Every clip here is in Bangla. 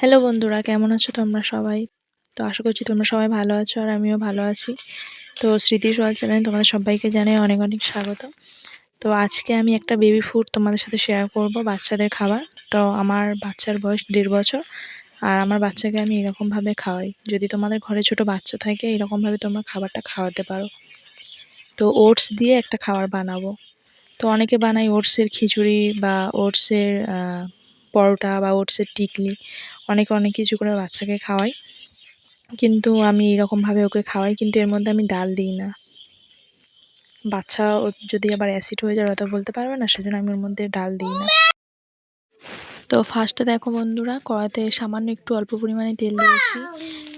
হ্যালো বন্ধুরা, কেমন আছো তোমরা সবাই? তো আশা করছি তোমরা সবাই ভালো আছো আর আমিও ভালো আছি। তো স্মৃতি সোয়াল চ্যানেলে তোমাদের সবাইকে জানাই অনেক অনেক স্বাগত। তো আজকে আমি একটা বেবি ফুড তোমাদের সাথে শেয়ার করব, বাচ্চাদের খাবার। তো আমার বাচ্চার বয়স 1.5 বছর, আর আমার বাচ্চাকে আমি এরকমভাবে খাওয়াই। যদি তোমাদের ঘরে ছোট বাচ্চা থাকে এরকমভাবে তোমরা খাবারটা খাওয়াতে পারো। তো ওটস দিয়ে একটা খাবার বানাবো। তো অনেকে বানায় ওটসের খিচুড়ি বা ওটসের পরোটা বা ওটসের টিকলি, অনেকে অনেক কিছু করে বাচ্চাকে খাওয়াই। কিন্তু আমি এরকমভাবে ওকে খাওয়াই, কিন্তু এর মধ্যে আমি ডাল দিই না। বাচ্চা যদি আবার অ্যাসিড হয়ে যায় ওরা তো বলতে পারবে না, সেজন্য আমি ওর মধ্যে ডাল দিই না। তো ফার্স্টে দেখো বন্ধুরা, কড়াতে সামান্য একটু অল্প পরিমাণে তেল দিয়েছি,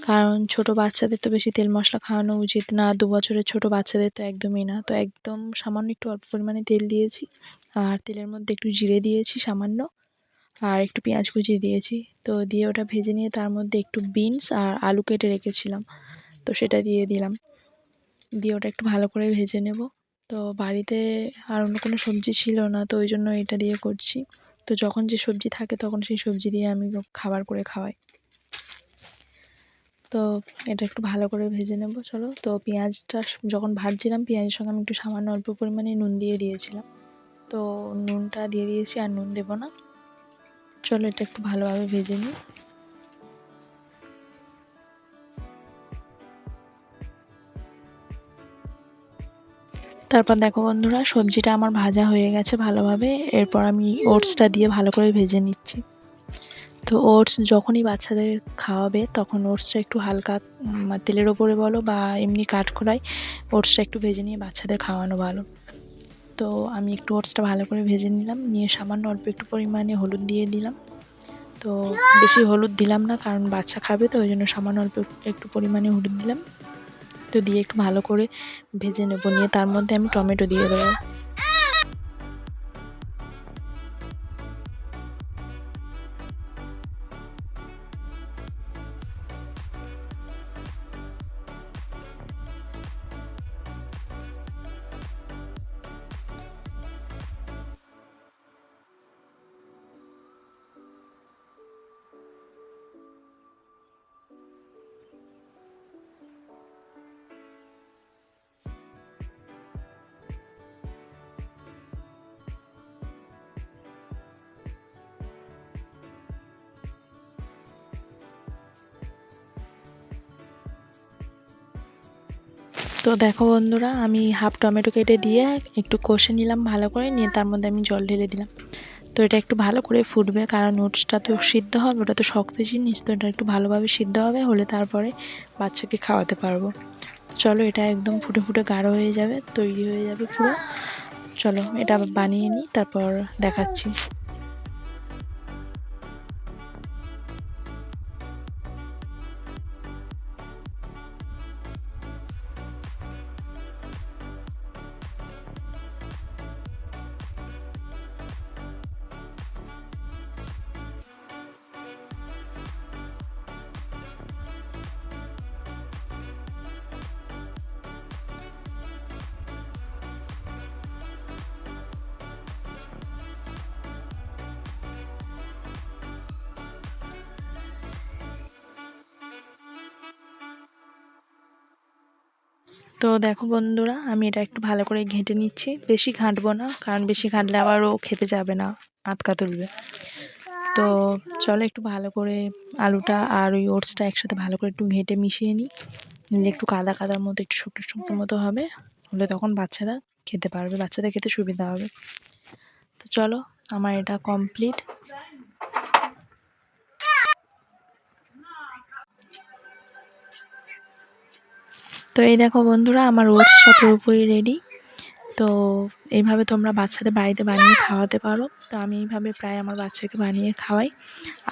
কারণ ছোট বাচ্চাদের তো বেশি তেল মশলা খাওয়ানো উচিত না। 2 বছরের ছোট বাচ্চাদের তো একদমই না। তো একদম সামান্য একটু অল্প পরিমাণে তেল দিয়েছি, আর তেলের মধ্যে একটু জিরে দিয়েছি সামান্য, আর একটু পেঁয়াজ কুচি দিয়েছি। তো দিয়ে ওটা ভেজে নিয়ে তার মধ্যে একটু বিনস আর আলু কেটে রেখেছিলাম, তো সেটা দিয়ে দিলাম। দিয়ে ওটা একটু ভালো করে ভেজে নেব। তো বাড়িতে আর অন্য কোনো সবজি ছিল না, তো ওই জন্য এটা দিয়ে করছি। তো যখন যে সবজি থাকে তখন সেই সবজি দিয়ে আমি খাবার করে খাওয়াই। তো এটা একটু ভালো করে ভেজে নেব। চলো, তো পেঁয়াজটা যখন ভাজছিলাম পেঁয়াজের সঙ্গে আমি একটু সামান্য অল্প পরিমাণে নুন দিয়ে দিয়েছিলাম। তো নুনটা দিয়ে দিয়েছি, আর নুন দেবো না। চলো এটা একটু ভালোভাবে ভেজে নিই। তারপর দেখো বন্ধুরা, সবজিটা আমার ভাজা হয়ে গেছে ভালোভাবে। এরপর আমি ওটসটা দিয়ে ভালো করে ভেজে নিচ্ছি। তো ওটস যখনই বাচ্চাদের খাওয়াবে তখন ওটসটা একটু হালকা তেলের ওপরে বলো বা এমনি কাঠখোলায় ওটসটা একটু ভেজে নিয়ে বাচ্চাদের খাওয়ানো ভালো। তো আমি একটু ওটসটা ভালো করে ভেজে নিলাম, নিয়ে সামান্য অল্প একটু পরিমাণে হলুদ দিয়ে দিলাম। তো বেশি হলুদ দিলাম না, কারণ বাচ্চা খাবে, তো ওই জন্য সামান্য অল্প একটু পরিমাণে হলুদ দিলাম। তো দিয়ে একটু ভালো করে ভেজে নেবো, নিয়ে তার মধ্যে আমি টমেটো দিয়ে দেবো। তো দেখো বন্ধুরা, আমি হাফ টমেটো কেটে দিয়ে একটু কষে নিলাম ভালো করে, নিয়ে তার মধ্যে আমি জল ঢেলে দিলাম। তো এটা একটু ভালো করে ফুটবে, কারণ ওটসটা তো সিদ্ধ হবে, ওটা তো শক্ত জিনিস, তো এটা একটু ভালোভাবে সিদ্ধ হবে, হলে তারপরে বাচ্চাকে খাওয়াতে পারবো। চলো, এটা একদম ফুটে ফুটে গাঢ় হয়ে যাবে, তৈরি হয়ে যাবে পুরো। চলো এটা বানিয়ে নিই, তারপর দেখাচ্ছি। তো দেখো বন্ধুরা, আমি এটা একটু ভালো করে ঘেঁটে নিচ্ছি। বেশি ঘাঁটবো না, কারণ বেশি ঘাঁটলে আবার ও খেতে যাবে না, আটকা তুলবে। তো চলো একটু ভালো করে আলুটা আর ওই ওটসটা একসাথে ভালো করে একটু ঘেঁটে মিশিয়ে নিই, নিলে একটু কাদা কাদার মতো, একটু শুকনো শুকনো মতো হবে, হলে তখন বাচ্চারা খেতে পারবে, বাচ্চাদের খেতে সুবিধা হবে। তো চলো, আমার এটা কমপ্লিট। তো এই দেখো বন্ধুরা, আমার ওটসটা পুরোপুরি রেডি। তো এইভাবে তোমরা বাচ্চাদের বাড়িতে বানিয়ে খাওয়াতে পারো। তো আমি এইভাবে প্রায় আমার বাচ্চাকে বানিয়ে খাওয়াই।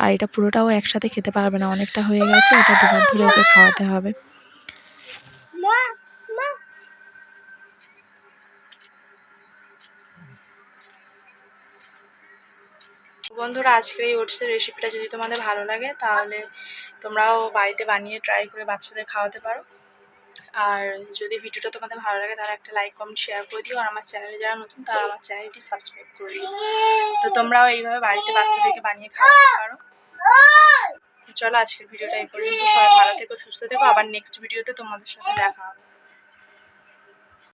আর এটা পুরোটাও একসাথে খেতে পারবে না, অনেকটা হয়ে গেছে, এটা দুবার ধরে ওকে খাওয়াতে হবে। বন্ধুরা, আজকের এই ওটসের রেসিপিটা যদি তোমাদের ভালো লাগে তাহলে তোমরাও বাড়িতে বানিয়ে ট্রাই করে বাচ্চাদের খাওয়াতে পারো। আর যদি ভিডিওটা তোমাদের ভালো লাগে তাহলে একটা লাইক কমেন্ট শেয়ার করে দিও। আর আমার চ্যানেলে যারা নতুন তারা আমার চ্যানেলটি সাবস্ক্রাইব করে দিও। তো তোমরাও এইভাবে বাড়িতে বাচ্চাদেরকে বানিয়ে খাওয়াতে পারো। চলো আজকের ভিডিওটা এই পর্যন্ত, সবাই ভালো থেকো সুস্থ থেকো, আবার নেক্সট ভিডিওতে তোমাদের সাথে দেখা হবে।